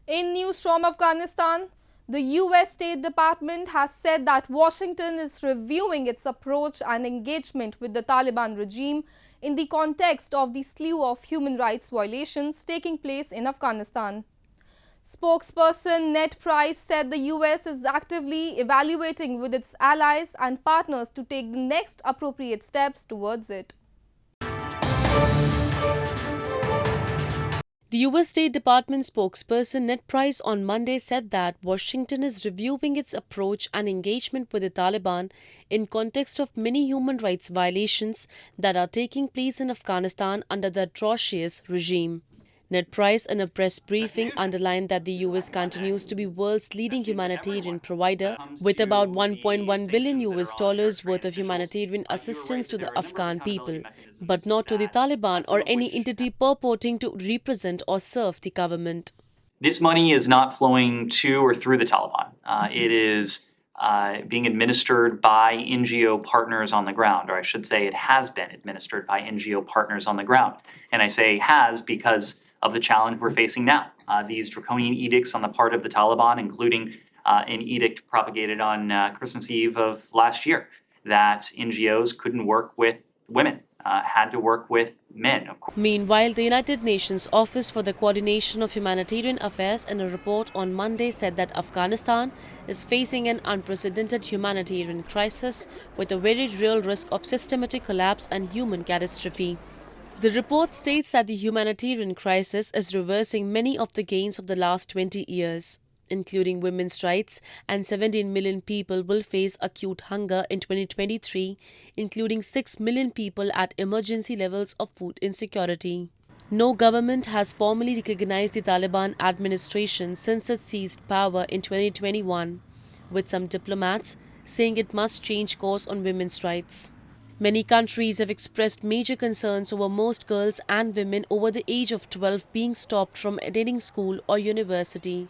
In news from Afghanistan, the US State Department has said that Washington is reviewing its approach and engagement with the Taliban regime in the context of the slew of human rights violations taking place in Afghanistan. Spokesperson Ned Price said the US is actively evaluating with its allies and partners to take the next appropriate steps towards it. The US State Department spokesperson Ned Price on Monday said that Washington is reviewing its approach and engagement with the Taliban in context of many human rights violations that are taking place in Afghanistan under the atrocious regime. Ned Price, in a press briefing, underlined that the US continues to be world's leading humanitarian provider with about $1.1 billion worth of humanitarian assistance to the Afghan people, but not to the Taliban or any entity purporting to represent or serve the government. This money is not flowing to or through the Taliban. It is being administered by NGO partners on the ground, or I should say it has been administered by NGO partners on the ground. And I say has because of the challenge we're facing now. These draconian edicts on the part of the Taliban, including an edict propagated on Christmas Eve of last year, that NGOs couldn't work with women, had to work with men, of course. Meanwhile, the United Nations Office for the Coordination of Humanitarian Affairs in a report on Monday said that Afghanistan is facing an unprecedented humanitarian crisis with a very real risk of systematic collapse and human catastrophe. The report states that the humanitarian crisis is reversing many of the gains of the last 20 years, including women's rights, and 17 million people will face acute hunger in 2023, including 6 million people at emergency levels of food insecurity. No government has formally recognized the Taliban administration since it seized power in 2021, with some diplomats saying it must change course on women's rights. Many countries have expressed major concerns over most girls and women over the age of 12 being stopped from attending school or university.